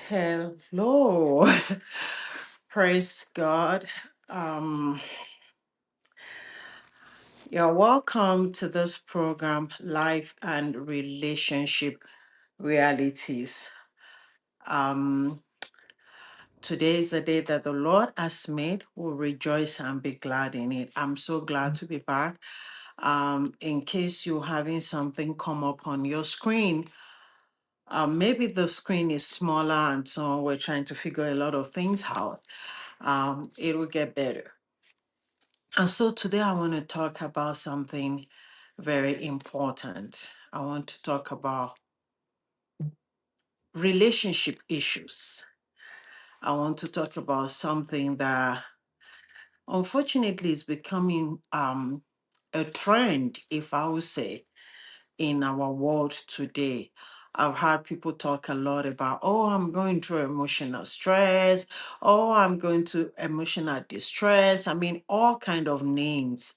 Hello. Praise God. Um, you're welcome to this program, Life and Relationship Realities. Um, Today is the day that the Lord has made. We'll rejoice and be glad in it. I'm so glad to be back. In case you're having something come up on your screen, maybe the screen is smaller and so we're trying to figure a lot of things out. It will get better. And so today I want to talk about something very important. I want to talk about relationship issues. I want to talk about something that unfortunately is becoming a trend, if I would say, in our world today. I've heard people talk a lot about, oh, I'm going through emotional stress, oh, I'm going to emotional distress. I mean, all kind of names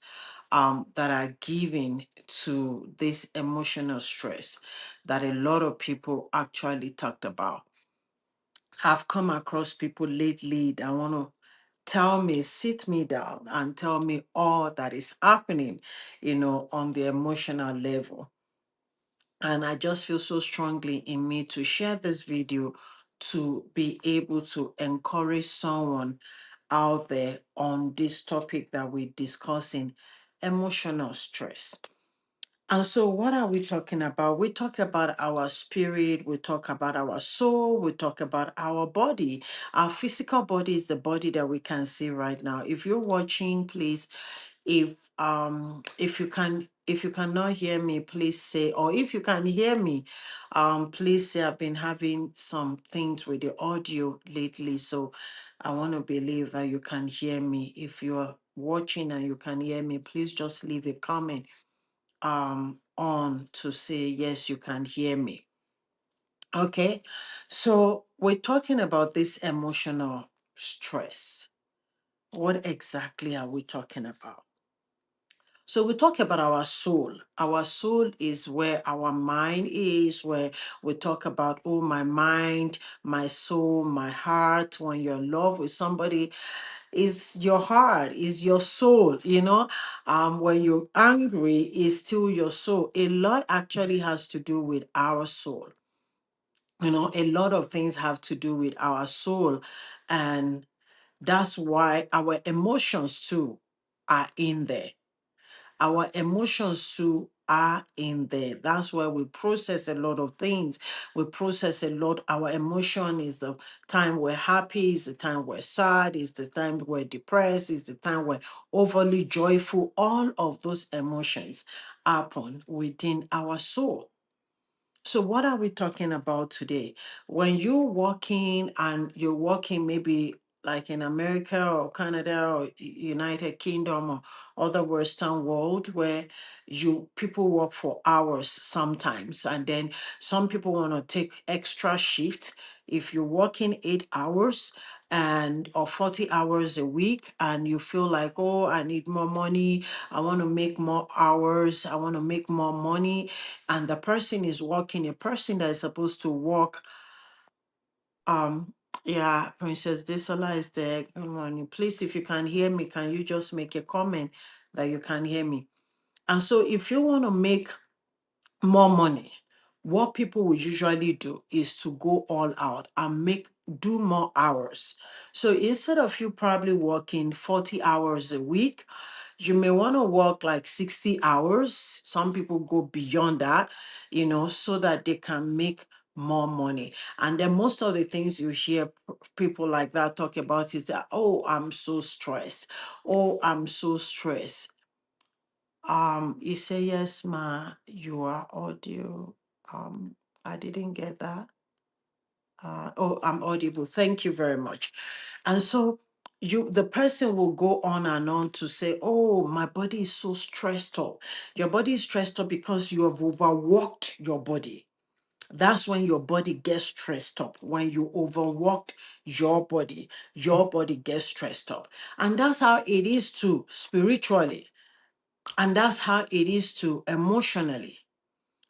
that are given to this emotional stress that a lot of people actually talked about. I've come across people lately that want to tell me, sit me down and tell me all that is happening, on the emotional level. And I just feel so strongly in me to share this video to be able to encourage someone out there on this topic that we're discussing, emotional stress. And so, what are we talking about? We talk about our spirit, we talk about our soul, we talk about our body. Our physical body is the body that we can see right now. If you're watching, please, if you cannot hear me, please say, or if you can hear me, please say. I've been having some things with the audio lately, so I want to believe that you can hear me. If you're watching and you can hear me, please just leave a comment on to say yes, you can hear me. Okay, so we're talking about this emotional stress. What exactly are we talking about? So we talk about our soul. Our soul is where our mind is, where we talk about, oh, my mind, my soul, my heart. When you're in love with somebody, is your heart, is your soul, when you're angry, is still your soul. A lot actually has to do with our soul. A lot of things have to do with our soul. And that's why our emotions too are in there. Our emotions too are in there. That's why we process a lot of things. We process a lot. Our emotion is the time we're happy, is the time we're sad, is the time we're depressed, is the time we're overly joyful. All of those emotions happen within our soul. So, what are we talking about today? When you're walking and you're walking, maybe like in America or Canada or United Kingdom or other Western world, where people work for hours sometimes, and then some people want to take extra shift. If you're working 8 hours and or 40 hours a week, and you feel like, oh, I need more money, I want to make more hours, I want to make more money, and the person is working, a person that is supposed to work, um yeah, Princess Desola is there. Good morning. Please, if you can hear me, can you just make a comment that you can hear me? And so if you want to make more money, what people will usually do is to go all out and do more hours. So instead of you probably working 40 hours a week, you may want to work like 60 hours. Some people go beyond that, so that they can make more money. And then most of the things you hear people like that talk about is that, oh, I'm so stressed. Oh, I'm so stressed. You say yes, ma, you are audio. I didn't get that. Oh, I'm audible. Thank you very much. And so the person will go on and on to say, oh, my body is so stressed up. Your body is stressed up because you have overworked your body. That's when your body gets stressed up. When you overworked your body gets stressed up. And that's how it is too spiritually. And that's how it is too emotionally.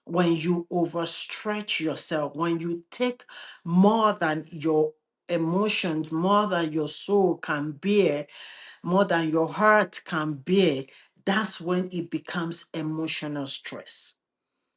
when you overstretch yourself, when you take more than your emotions, more than your soul can bear, more than your heart can bear, that's when it becomes emotional stress.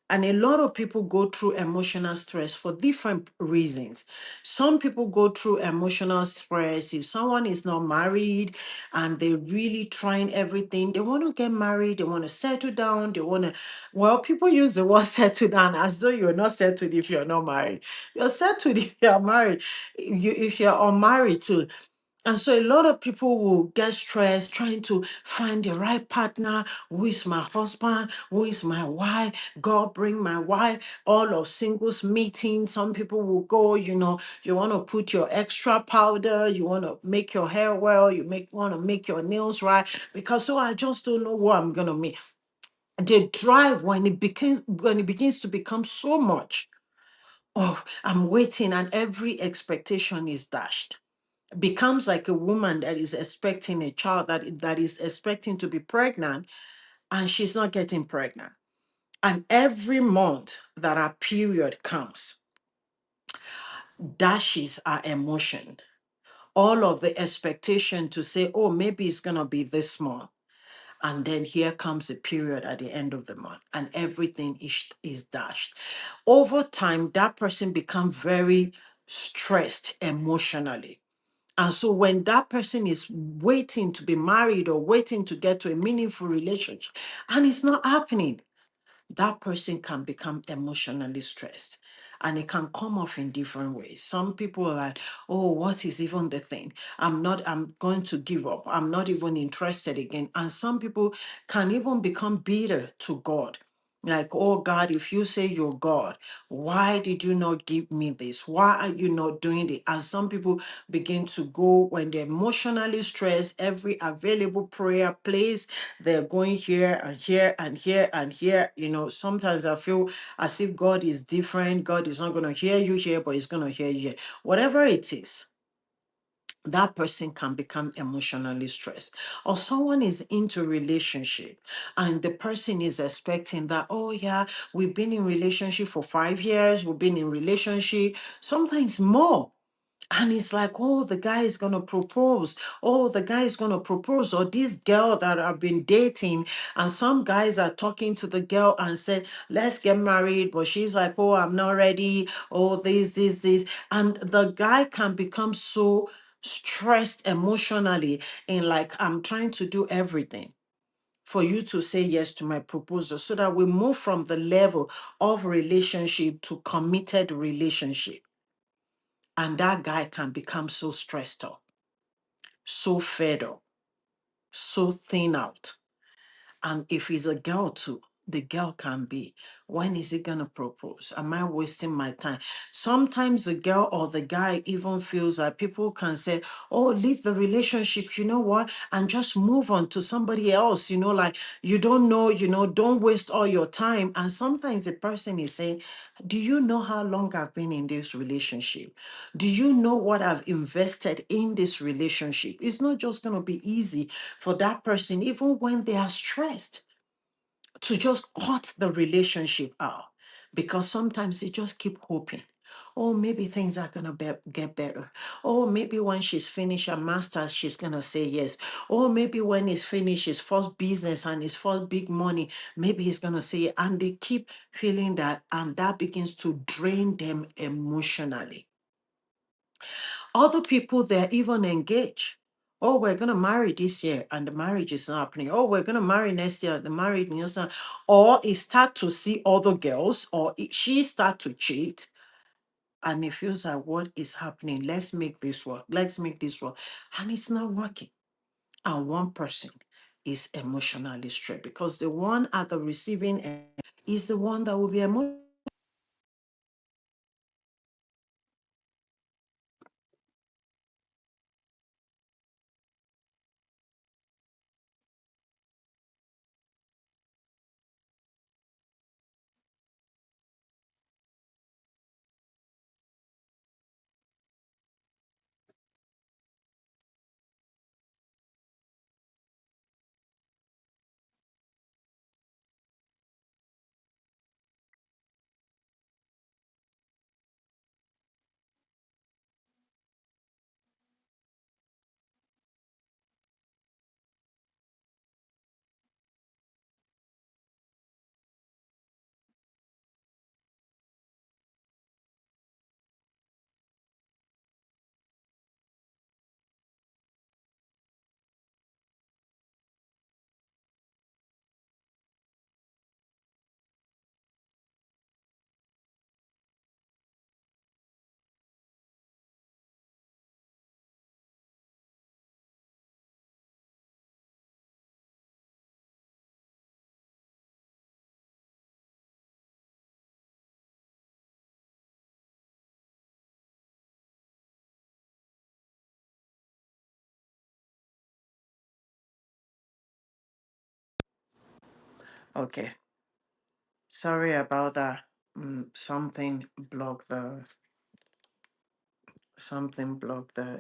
And a lot of people go through emotional stress for different reasons. Some people go through emotional stress if someone is not married and they're really trying everything. They want to get married, they want to settle down, they want to, well, people use the word settle down as though you're not settled if you're not married. You're settled if you're married. If you're unmarried too. And so a lot of people will get stressed trying to find the right partner. Who is my husband? Who is my wife? God, bring my wife. All of singles meeting. Some people will go, you want to put your extra powder. You want to make your hair well. Want to make your nails right. Because so I just don't know what I'm going to meet. The drive when it begins to become so much. Oh, I'm waiting and every expectation is dashed, becomes like a woman that is expecting a child, that is expecting to be pregnant, and she's not getting pregnant. And every month that our period comes, dashes our emotion. All of the expectation to say, oh, maybe it's gonna be this month. And then here comes the period at the end of the month, and everything is dashed. Over time, that person becomes very stressed emotionally. And so when that person is waiting to be married or waiting to get to a meaningful relationship and it's not happening, that person can become emotionally stressed. And it can come off in different ways. Some people are like, oh, what is even the thing? I'm going to give up. I'm not even interested again. And some people can even become bitter to God. Like, oh God, if you say you're God, why did you not give me this? Why are you not doing it? And some people begin to go when they're emotionally stressed, every available prayer plays, they're going here and here and here and here. Sometimes I feel as if God is different. God is not going to hear you here, but he's going to hear you here. Whatever it is, that person can become emotionally stressed. Or someone is into relationship and the person is expecting that, oh yeah, we've been in relationship for 5 years, we've been in relationship, sometimes more. And it's like, oh, the guy is going to propose. Oh, the guy is going to propose. Or this girl that I've been dating, and some guys are talking to the girl and said, let's get married. But she's like, oh, I'm not ready. Oh, this. And the guy can become so stressed emotionally in like, I'm trying to do everything for you to say yes to my proposal so that we move from the level of relationship to committed relationship. And that guy can become so stressed up, so fed up, so thin out. And if he's a girl too, the girl can be, when is he gonna propose? Am I wasting my time? Sometimes the girl or the guy even feels that people can say, oh, leave the relationship, you know what, and just move on to somebody else, like you don't know, don't waste all your time. And sometimes the person is saying, do you know how long I've been in this relationship? Do you know what I've invested in this relationship? It's not just gonna be easy for that person, even when they are stressed, to just cut the relationship out, because sometimes they just keep hoping. Oh, maybe things are going to get better. Oh, maybe when she's finished her master's, she's going to say yes. Oh, maybe when he's finished his first business and his first big money, maybe he's going to say it. And they keep feeling that, and that begins to drain them emotionally. Other people, they're even engaged. Oh, we're going to marry this year and the marriage is not happening. Oh, we're going to marry next year, the marriage is not. Or he start to see other girls, or she start to cheat, and it feels like, what is happening? Let's make this work. Let's make this work. And it's not working. And one person is emotionally stressed because the one at the receiving end is the one that will be emotional. Okay. Sorry about that. Something blocked the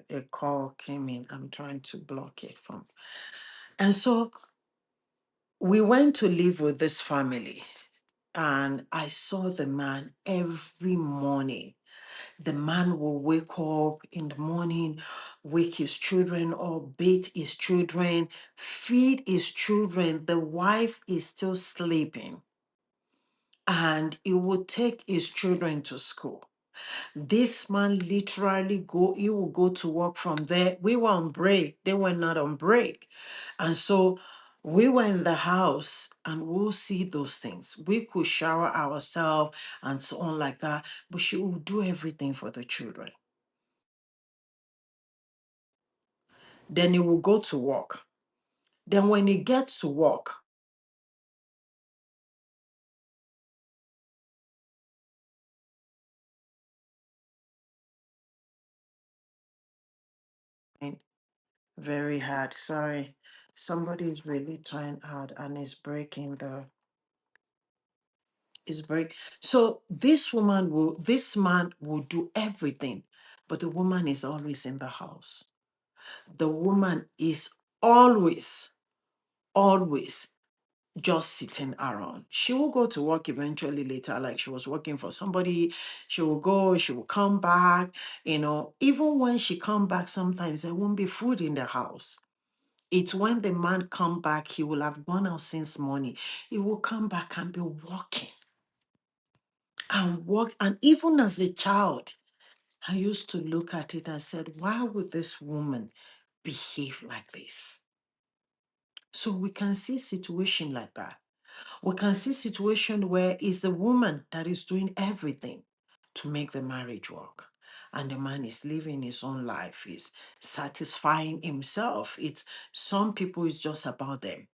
a call came in. I'm trying to block it from. And so we went to live with this family, and I saw the man every morning. The man will wake up in the morning, wake his children up, bathe his children, feed his children. The wife is still sleeping, and he would take his children to school. This man literally he will go to work from there. We were on break. They were not on break. And so we were in the house and we'll see those things. We could shower ourselves and so on like that, but she will do everything for the children. Then he will go to work. Then when he gets to work, and very hard. Sorry, somebody is really trying hard and is breaking the is break. So this man will do everything, but the woman is always in the house. The woman is always, always just sitting around. She will go to work eventually later, like she was working for somebody. She will go, she will come back. Even when she come back, sometimes there won't be food in the house. It's when the man come back, he will have gone out since morning. He will come back and be walking and walk. And even as a child, I used to look at it and said, why would this woman behave like this? So we can see situation like that. We can see situation where it's the woman that is doing everything to make the marriage work. And the man is living his own life, is satisfying himself. It's some people it's just about them.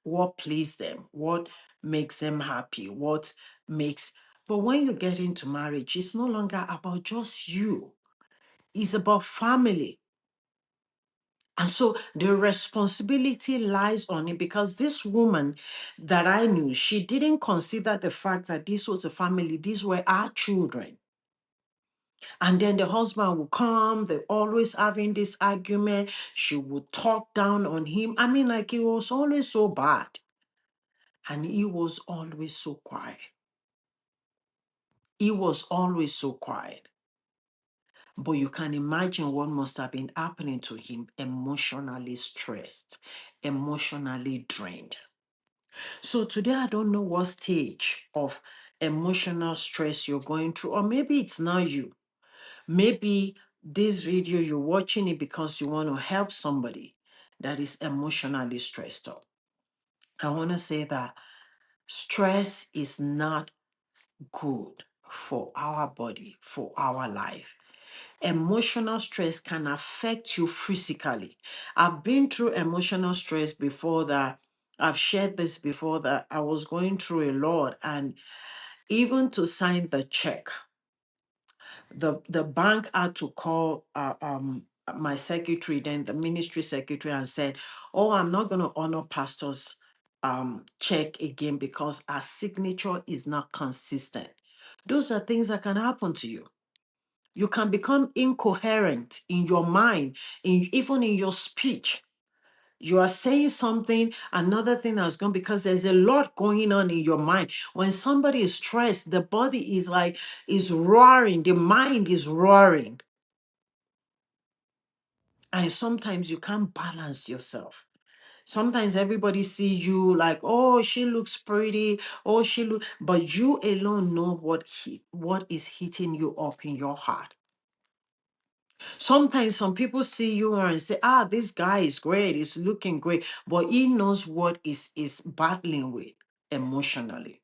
What pleases them, what makes them happy, what makes but when you get into marriage, it's no longer about just you. It's about family. And so the responsibility lies on him because this woman that I knew, she didn't consider the fact that this was a family, these were our children. And then the husband would come, they're always having this argument. She would talk down on him. I mean, like, it was always so bad. And he was always so quiet. He was always so quiet. But you can imagine what must have been happening to him, emotionally stressed, emotionally drained. So today, I don't know what stage of emotional stress you're going through, or maybe it's not you. Maybe this video, you're watching it because you want to help somebody that is emotionally stressed out. I want to say that stress is not good for our body, for our life. Emotional stress can affect you physically. I've been through emotional stress before that. I've shared this before that I was going through a lot, and even to sign the check, the bank had to call my secretary, then the ministry secretary, and said, "Oh, I'm not going to honor pastor's check again because our signature is not consistent." Those are things that can happen to you. You can become incoherent in your mind, even in your speech. You are saying something, another thing has gone because there's a lot going on in your mind. When somebody is stressed, the body is roaring, the mind is roaring. And sometimes you can't balance yourself. Sometimes everybody see you like, oh, she looks pretty, oh, but you alone know what is hitting you up in your heart. Sometimes some people see you and say, ah, this guy is great, he's looking great, but he knows what is battling with emotionally.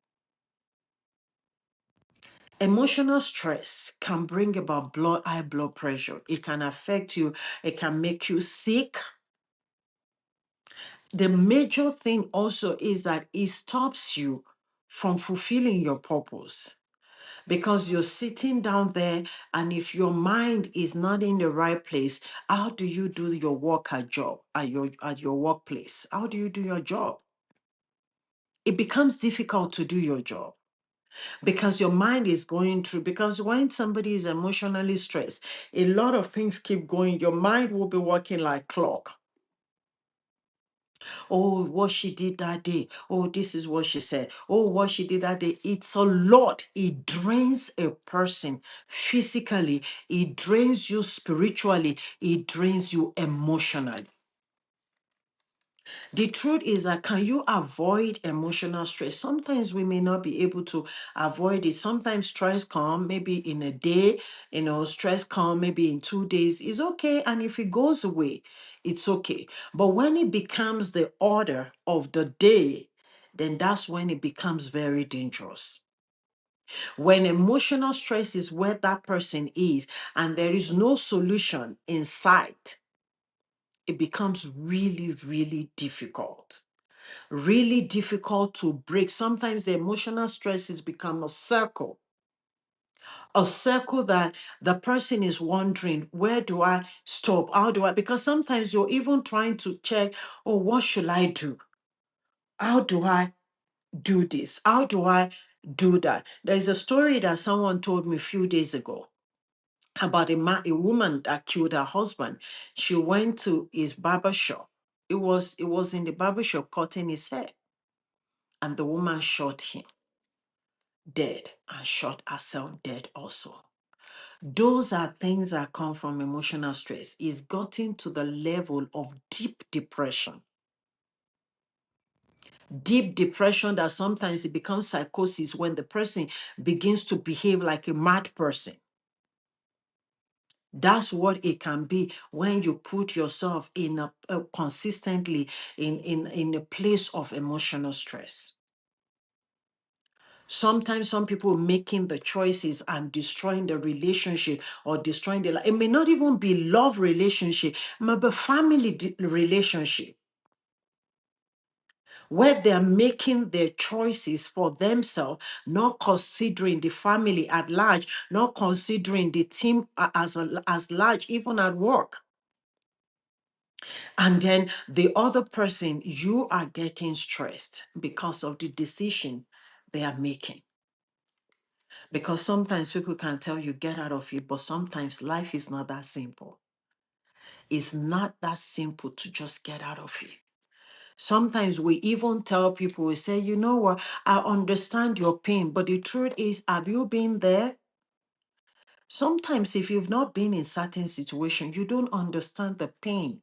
Emotional stress can bring about high blood pressure. It can affect you, it can make you sick. The major thing also is that it stops you from fulfilling your purpose, because you're sitting down there, and if your mind is not in the right place, how do you do your work at your workplace? How do you do your job? it becomes difficult to do your job because your mind is going through. Because when somebody is emotionally stressed, a lot of things keep going. Your mind will be working like clock. Oh, what she did that day. Oh, this is what she said. Oh, what she did that day. It's a lot. It drains a person physically, it drains you spiritually, it drains you emotionally. The truth is that can you avoid emotional stress? Sometimes we may not be able to avoid it. Sometimes stress come maybe in a day, stress come maybe in 2 days. It's okay. And if it goes away, it's okay. But when it becomes the order of the day, then that's when it becomes very dangerous. When emotional stress is where that person is and there is no solution in sight, it becomes really, really difficult. Really difficult to break. Sometimes the emotional stress has become a circle that the person is wondering, where do I stop? How do I? Because sometimes you're even trying to check, oh, what should I do? How do I do this? How do I do that? There's a story that someone told me a few days ago about a woman that killed her husband. She went to his barber shop. It was in the barber shop cutting his hair, and the woman shot him dead and shot herself dead also. Those are things that come from emotional stress. It's gotten to the level of deep depression. Deep depression that sometimes it becomes psychosis when the person begins to behave like a mad person. That's what it can be when you put yourself in a consistently in a place of emotional stress. Sometimes some people making the choices and destroying the relationship or destroying the life. It may not even be love relationship, it may be family relationship where they're making their choices for themselves, not considering the family at large, not considering the team as large, even at work. And then the other person, you are getting stressed because of the decision they are making. Because sometimes people can tell you, get out of it, but sometimes life is not that simple. It's not that simple to just get out of it. Sometimes we even tell people, we say, you know what, I understand your pain, but the truth is, have you been there? Sometimes if you've not been in certain situations, you don't understand the pain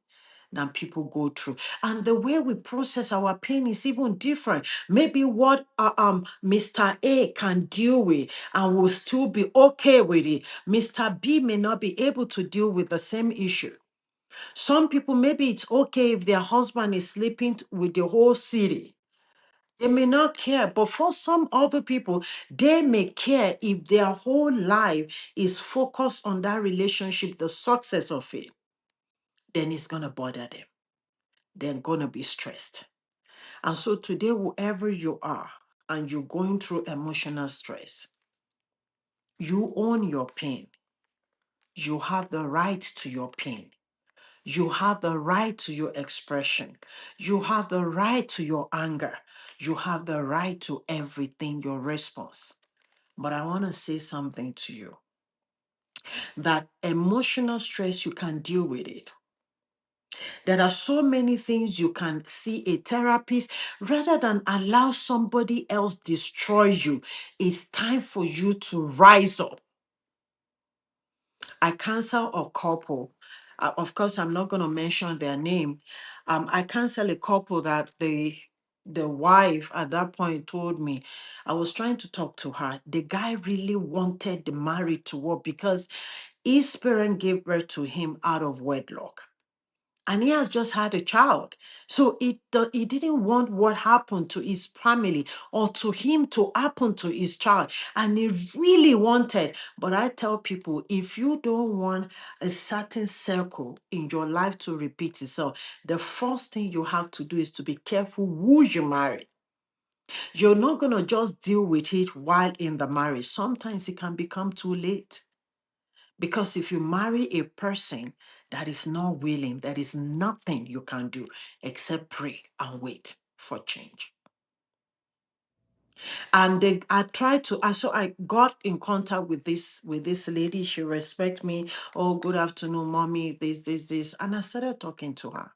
that people go through. And the way we process our pain is even different. Maybe what Mr. A can deal with and will still be okay with it, Mr. B may not be able to deal with the same issue. Some people, maybe it's okay if their husband is sleeping with the whole city. They may not care, but for some other people, they may care if their whole life is focused on that relationship, the success of it, then it's going to bother them. They're going to be stressed. And so today, whoever you are and you're going through emotional stress, you own your pain. You have the right to your pain. You have the right to your expression. You have the right to your anger. You have the right to everything, your response. But I want to say something to you that emotional stress, you can deal with it. There are so many things you can see a therapist rather than allow somebody else destroy you. It's time for you to rise up. I counsel a couple. Of course, I'm not going to mention their name. I counsel a couple that the wife at that point told me, I was trying to talk to her. The guy really wanted the marriage to work because his parent gave birth to him out of wedlock. And he has just had a child. So he didn't want what happened to his family or to him to happen to his child. And he really wanted. But I tell people, if you don't want a certain circle in your life to repeat itself, the first thing you have to do is to be careful who you marry. You're not going to just deal with it while in the marriage. Sometimes it can become too late. Because if you marry a person that is not willing, there is nothing you can do except pray and wait for change. And I tried to, so I got in contact with this lady. She respect me. Oh, good afternoon, mommy. This, and I started talking to her.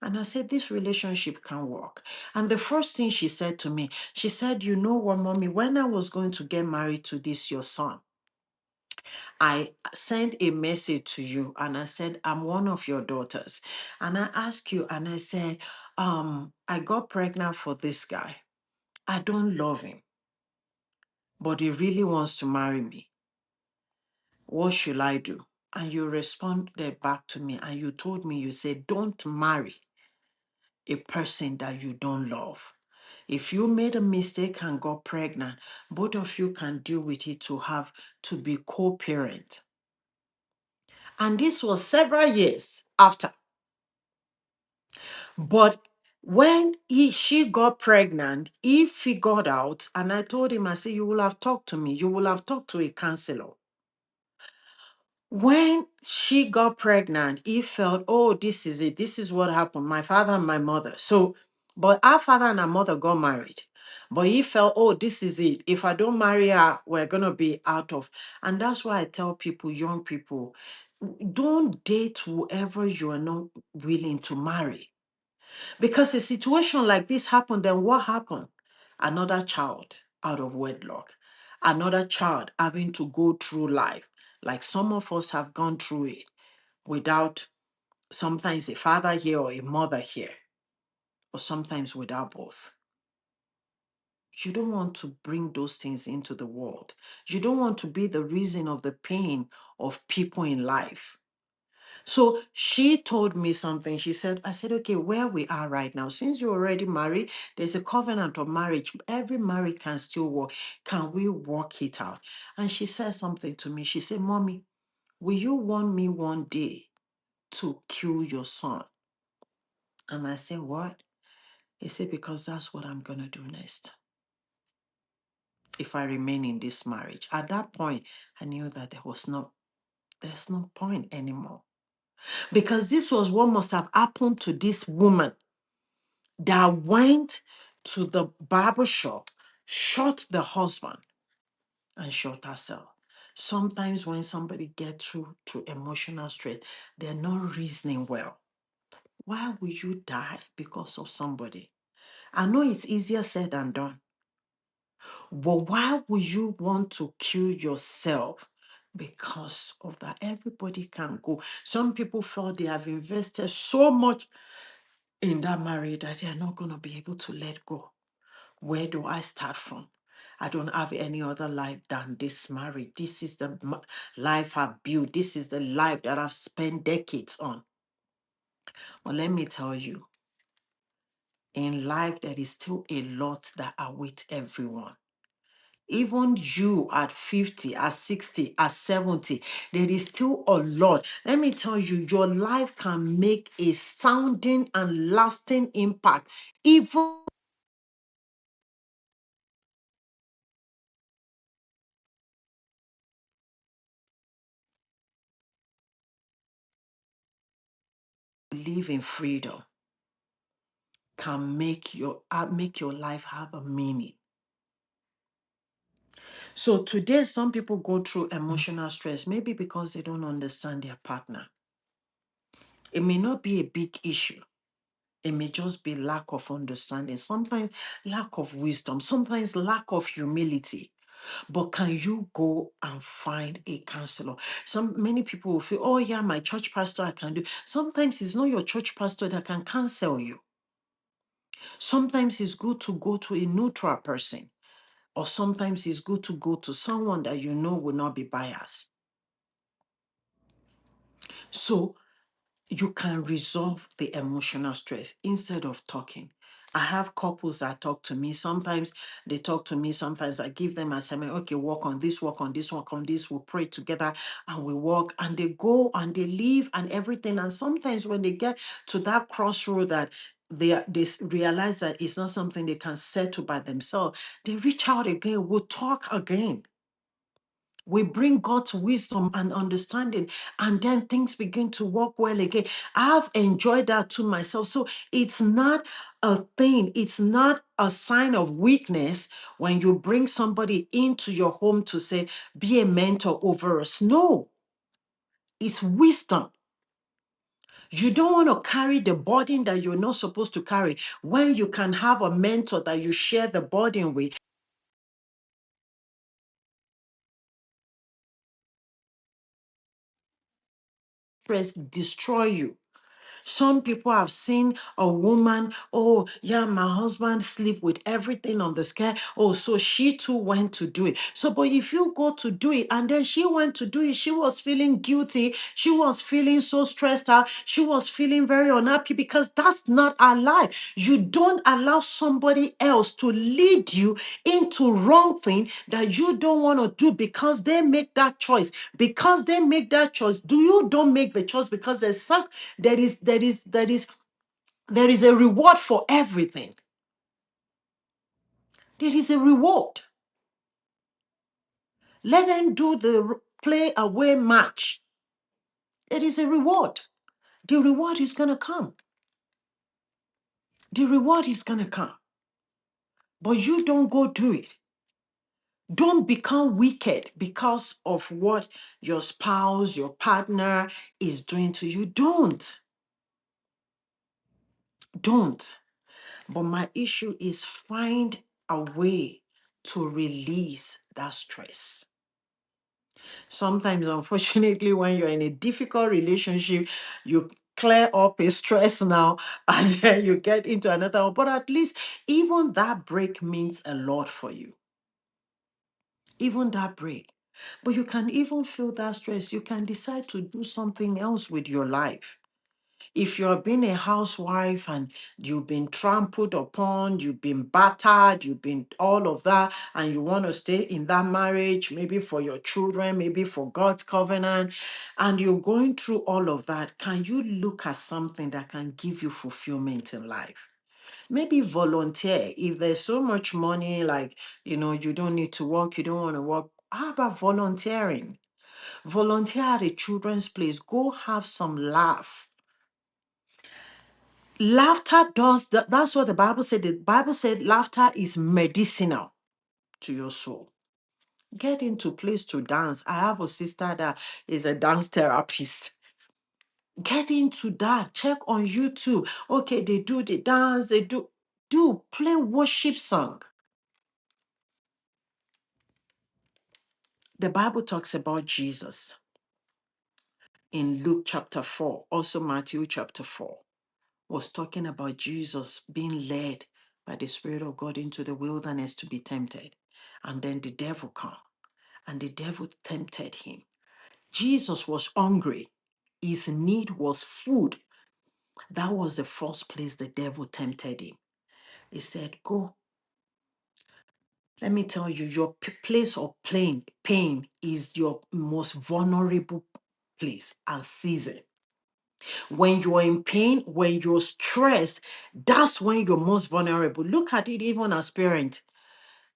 And I said, this relationship can work. And the first thing she said to me, she said, you know what, mommy, when I was going to get married to this, your son, I sent a message to you and I said, I'm one of your daughters. And I asked you, and I said, I got pregnant for this guy. I don't love him, but he really wants to marry me. What should I do? And you responded back to me and you told me, you said, don't marry a person that you don't love. If you made a mistake and got pregnant, both of you can deal with it to be co-parent. And this was several years after. But when she got pregnant, he figured out, and I told him, I said, you will have talked to me. You will have talked to a counselor. When she got pregnant, he felt, oh, this is it. This is what happened. My father and my mother. So, but our father and our mother got married. But he felt, oh, this is it. If I don't marry her, we're going to be out of. And that's why I tell people, young people, don't date whoever you are not willing to marry. Because a situation like this happened, then what happened? Another child out of wedlock, another child having to go through life, like some of us have gone through it without sometimes a father here or a mother here, or sometimes without both. You don't want to bring those things into the world. You don't want to be the reason of the pain of people in life. So she told me something. She said, I said, okay, where we are right now, since you're already married, there's a covenant of marriage. Every marriage can still work. Can we work it out? And she said something to me. She said, Mommy, will you want me one day to kill your son? And I said, what? He said, because that's what I'm going to do next if I remain in this marriage. At that point, I knew that there's no point anymore. Because this was what must have happened to this woman that went to the barber shop, shot the husband, and shot herself. Sometimes when somebody gets through to emotional stress, they're not reasoning well. Why would you die because of somebody? I know it's easier said than done, but why would you want to kill yourself? Because of that, everybody can go. Some people feel they have invested so much in that marriage that they are not going to be able to let go. Where do I start from? I don't have any other life than this marriage. This is the life I've built. This is the life that I've spent decades on. But let me tell you, in life, there is still a lot that awaits everyone. Even you at 50, at 60, at 70, there is still a lot. Let me tell you, your life can make a sounding and lasting impact, even live in freedom can make your life have a meaning. So today, some people go through emotional stress, maybe because they don't understand their partner. It may not be a big issue. It may just be lack of understanding, sometimes lack of wisdom, sometimes lack of humility. But can you go and find a counselor? Many people will feel, oh yeah, my church pastor, I can do. Sometimes it's not your church pastor that can counsel you. Sometimes it's good to go to a neutral person, or sometimes it's good to go to someone that you know will not be biased. So you can resolve the emotional stress instead of talking. I have couples that talk to me. Sometimes they talk to me. Sometimes I give them assignment. Okay, work on this, work on this, work on this. We'll pray together and we work and they go and they leave and everything. And sometimes when they get to that crossroad that they realize that it's not something they can settle by themselves, they reach out again. We'll talk again. We bring God's wisdom and understanding, and then things begin to work well again. I've enjoyed that to myself. So it's not a thing, it's not a sign of weakness when you bring somebody into your home to say, be a mentor over us. No, it's wisdom. You don't want to carry the burden that you're not supposed to carry when you can have a mentor that you share the burden with. Stress destroy you. Some people have seen a woman, oh, yeah, my husband sleep with everything on the scale. Oh, so she too went to do it. So, but if you go to do it and then she went to do it, she was feeling guilty. She was feeling so stressed out. She was feeling very unhappy because that's not our life. You don't allow somebody else to lead you into wrong thing that you don't want to do because they make that choice. Because they make that choice, do you don't make the choice because there's some there is a reward for everything. There is a reward. Let them do the play away match. There is a reward. The reward is gonna come. The reward is gonna come. But you don't go do it. Don't become wicked because of what your spouse, your partner is doing to you. Don't. Don't. But my issue is find a way to release that stress. Sometimes, unfortunately, when you're in a difficult relationship, you clear up a stress now and then you get into another one. But at least, even that break means a lot for you. Even that break. But you can even feel that stress. You can decide to do something else with your life. If you're being a housewife and you've been trampled upon, you've been battered, you've been all of that, and you want to stay in that marriage, maybe for your children, maybe for God's covenant, and you're going through all of that, can you look at something that can give you fulfillment in life? Maybe volunteer. If there's so much money, like, you don't need to work, you don't want to work, how about volunteering? Volunteer at a children's place. Go have some laugh. Laughter does that. That's what the Bible said. The Bible said laughter is medicinal to your soul. Get into place to dance. I have a sister that is a dance therapist. Get into that. Check on YouTube. Okay, they do the dance, they do play worship song. The Bible talks about Jesus in Luke chapter 4, also Matthew chapter 4. Was talking about Jesus being led by the Spirit of God into the wilderness to be tempted. And then the devil come and the devil tempted him. Jesus was hungry. His need was food. That was the first place the devil tempted him. He said, go. Let me tell you, your place of pain is your most vulnerable place and season. When you're in pain, when you're stressed, that's when you're most vulnerable. Look at it even as parents.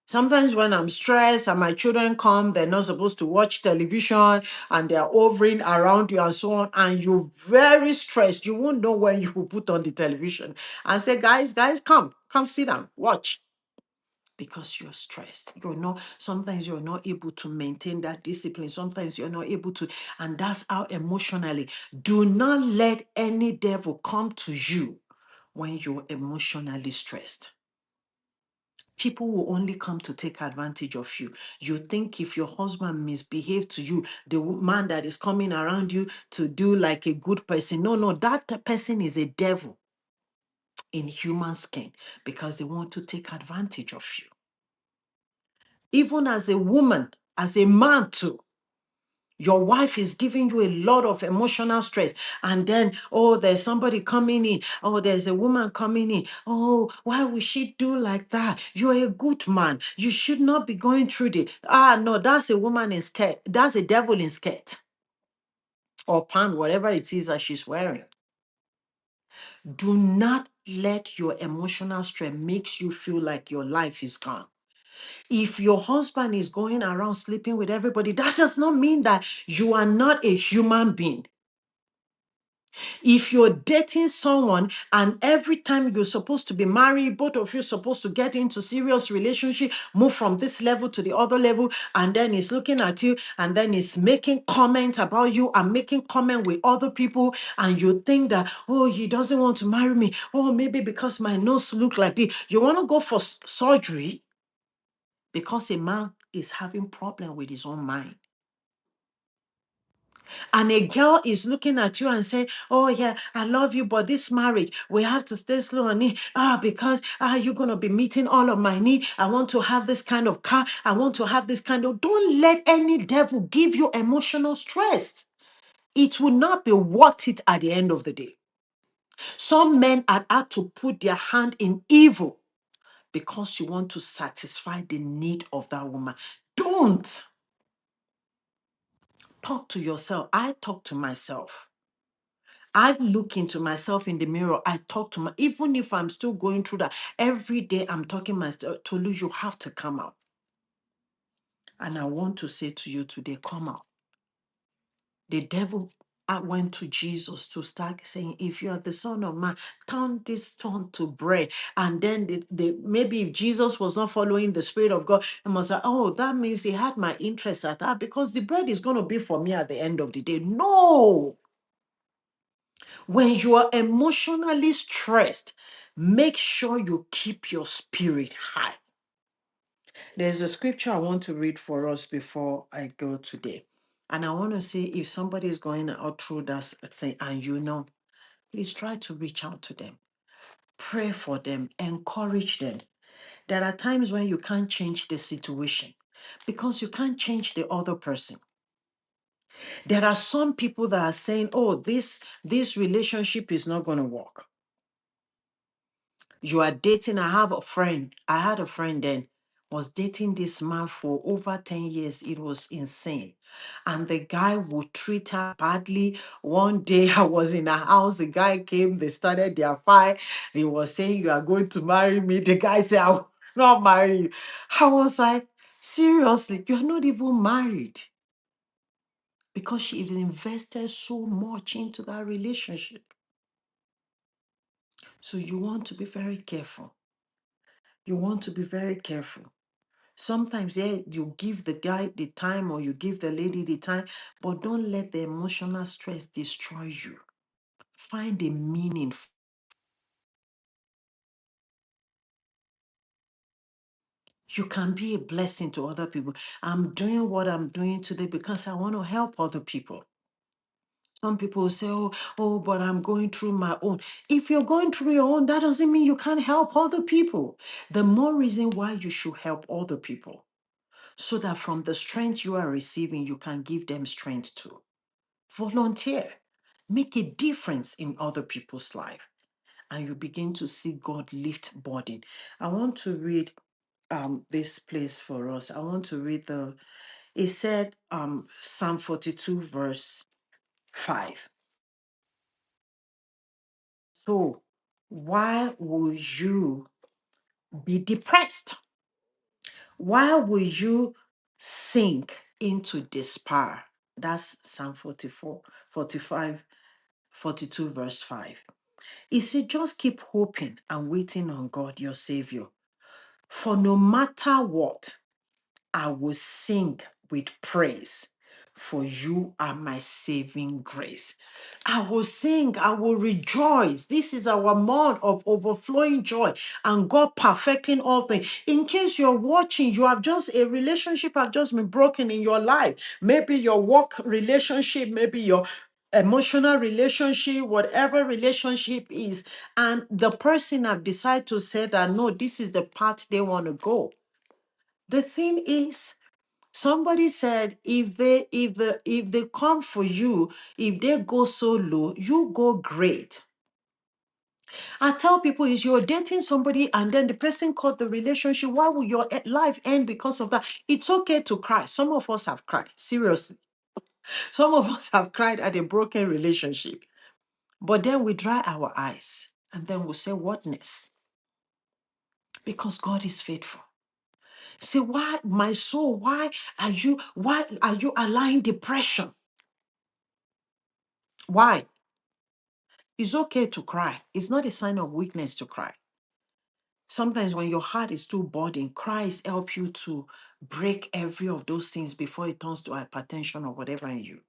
Sometimes when I'm stressed and my children come, they're not supposed to watch television and they're hovering around you and so on, and you're very stressed. You won't know when you will put on the television and say, guys, come sit down, watch. Because you're stressed. Sometimes you're not able to maintain that discipline. Sometimes you're not able to, and that's how emotionally. Do not let any devil come to you when you're emotionally stressed. People will only come to take advantage of you. You think if your husband misbehaved to you, the man that is coming around you to do like a good person. No, that person is a devil in human skin because they want to take advantage of you. Even as a woman, as a man too, your wife is giving you a lot of emotional stress. And then, oh, there's somebody coming in. Oh, there's a woman coming in. Oh, why would she do like that? You're a good man. You should not be going through the. No, that's a woman in skirt. That's a devil in skirt or pant, whatever it is that she's wearing. Do not let your emotional stress makes you feel like your life is gone. If your husband is going around sleeping with everybody, that does not mean that you are not a human being. If you're dating someone and every time you're supposed to be married, both of you supposed to get into serious relationship, move from this level to the other level, and then he's looking at you and then he's making comment about you and making comment with other people, and you think that, oh, he doesn't want to marry me. Oh, maybe because my nose look like this. You want to go for surgery because a man is having problem with his own mind. And a girl is looking at you and saying, oh yeah, I love you, but this marriage, we have to stay slow on it. Because you're going to be meeting all of my need. I want to have this kind of car. I want to have this kind of, don't let any devil give you emotional stress. It will not be worth it at the end of the day. Some men are out to put their hand in evil because you want to satisfy the need of that woman. Don't talk to yourself. I talk to myself. I look into myself in the mirror. I talk to my, even if I'm still going through that, every day I'm talking myself, Tolu, you have to come out. And I want to say to you today, come out. The devil went to Jesus to start saying, if you are the Son of Man, turn this stone to bread. And then maybe if Jesus was not following the Spirit of God, he must say, oh, that means he had my interest at that because the bread is going to be for me at the end of the day. No. When you are emotionally stressed, make sure you keep your spirit high. There's a scripture I want to read for us before I go today. And I want to see if somebody is going out through that thing and you know, please try to reach out to them. Pray for them, encourage them. There are times when you can't change the situation because you can't change the other person. There are some people that are saying, oh, this relationship is not going to work. You are dating. I had a friend then, was dating this man for over 10 years. It was insane. And the guy would treat her badly. One day I was in a house, the guy came, they started their fight. He was saying, you are going to marry me. The guy said, I will not marry you. I was like, seriously, you're not even married. Because she invested so much into that relationship. So you want to be very careful. You want to be very careful. Sometimes, yeah, you give the guy the time or you give the lady the time, but don't let the emotional stress destroy you. Find a meaning. You can be a blessing to other people. I'm doing what I'm doing today because I want to help other people. Some people say, oh, but I'm going through my own. If you're going through your own, that doesn't mean you can't help other people. The more reason why you should help other people, so that from the strength you are receiving, you can give them strength too. Volunteer. Make a difference in other people's life. And you begin to see God lift burden. I want to read this place for us. I want to read it said Psalm 42 verse 5. So why would you be depressed? Why would you sink into despair? That's Psalm 44, 45, 42 verse 5. He said, just keep hoping and waiting on God, your Savior. For no matter what, I will sing with praise, for you are my saving grace. I will sing, I will rejoice. This is our month of overflowing joy and God perfecting all things. In case you're watching, you have just a relationship have just been broken in your life. Maybe your work relationship, maybe your emotional relationship, whatever relationship is, and the person have decided to say that no, this is the path they want to go. The thing is, somebody said if they come for you, if they go so low, you go great. I tell people, is you're dating somebody and then the person cut the relationship, why will your life end because of that? It's okay to cry. Some of us have cried, seriously. Some of us have cried at a broken relationship. But then we dry our eyes and then we say, whatness? Because God is faithful. Say, why, my soul, why are you allowing depression? Why? It's okay to cry. It's not a sign of weakness to cry. Sometimes when your heart is too burdened, cries help you to break every of those things before it turns to hypertension or whatever in you.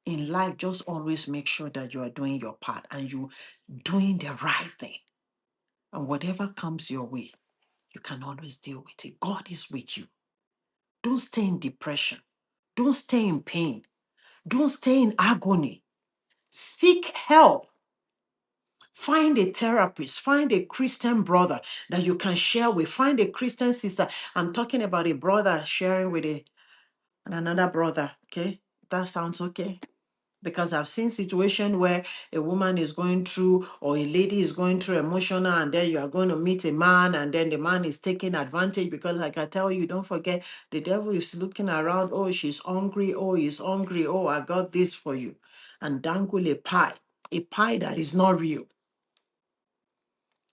In life, just always make sure that you are doing your part and you doing the right thing. And whatever comes your way, you can always deal with it. God is with you. Don't stay in depression. Don't stay in pain. Don't stay in agony. Seek help. Find a therapist, find a Christian brother that you can share with, find a Christian sister. I'm talking about a brother sharing with another brother. Okay, that sounds okay. Because I've seen situations where a woman is going through or a lady is going through emotional, and then you are going to meet a man, and then the man is taking advantage because, like I tell you, don't forget the devil is looking around. Oh, she's hungry. Oh, he's hungry. Oh, I got this for you, and dangle a pie that is not real.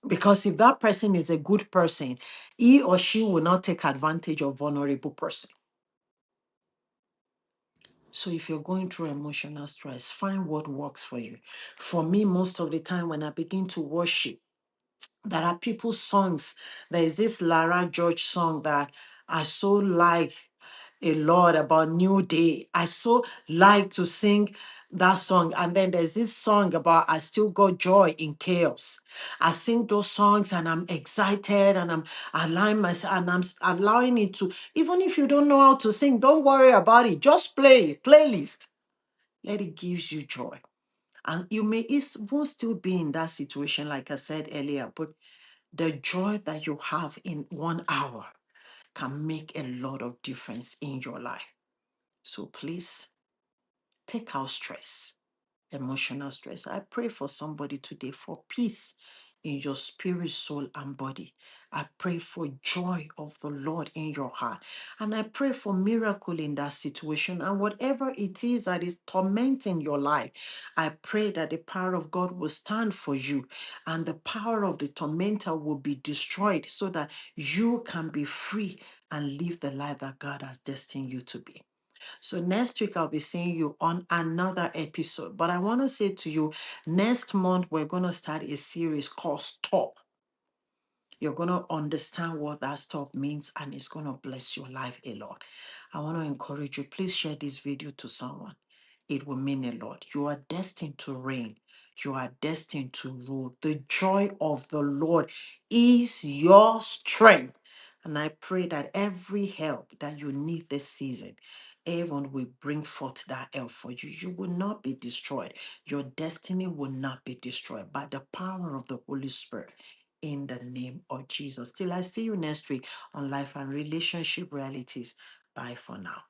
Because if that person is a good person, he or she will not take advantage of vulnerable person. So if you're going through emotional stress, find what works for you. For me, most of the time when I begin to worship, there are people's songs. There is this Lara George song that I so like a lot about New Day. I so like to sing that song. And then there's this song about I still got joy in chaos. I sing those songs and I'm excited and I'm allowing myself and allowing it to, even if you don't know how to sing, don't worry about it. Just play it, playlist. Let it gives you joy. And you may even still be in that situation, like I said earlier, but the joy that you have in 1 hour can make a lot of difference in your life. So please take out stress, emotional stress. I pray for somebody today for peace in your spirit, soul, and body. I pray for joy of the Lord in your heart. And I pray for miracle in that situation. And whatever it is that is tormenting your life, I pray that the power of God will stand for you and the power of the tormentor will be destroyed so that you can be free and live the life that God has destined you to be. So next week, I'll be seeing you on another episode. But I want to say to you, next month, we're going to start a series called Stop. You're going to understand what that stop means, and it's going to bless your life a lot. I want to encourage you, please share this video to someone. It will mean a lot. You are destined to reign. You are destined to rule. The joy of the Lord is your strength. And I pray that every help that you need this season, heaven will bring forth that help for you. You will not be destroyed. Your destiny will not be destroyed by the power of the Holy Spirit in the name of Jesus. Till I see you next week on Life and Relationship Realities. Bye for now.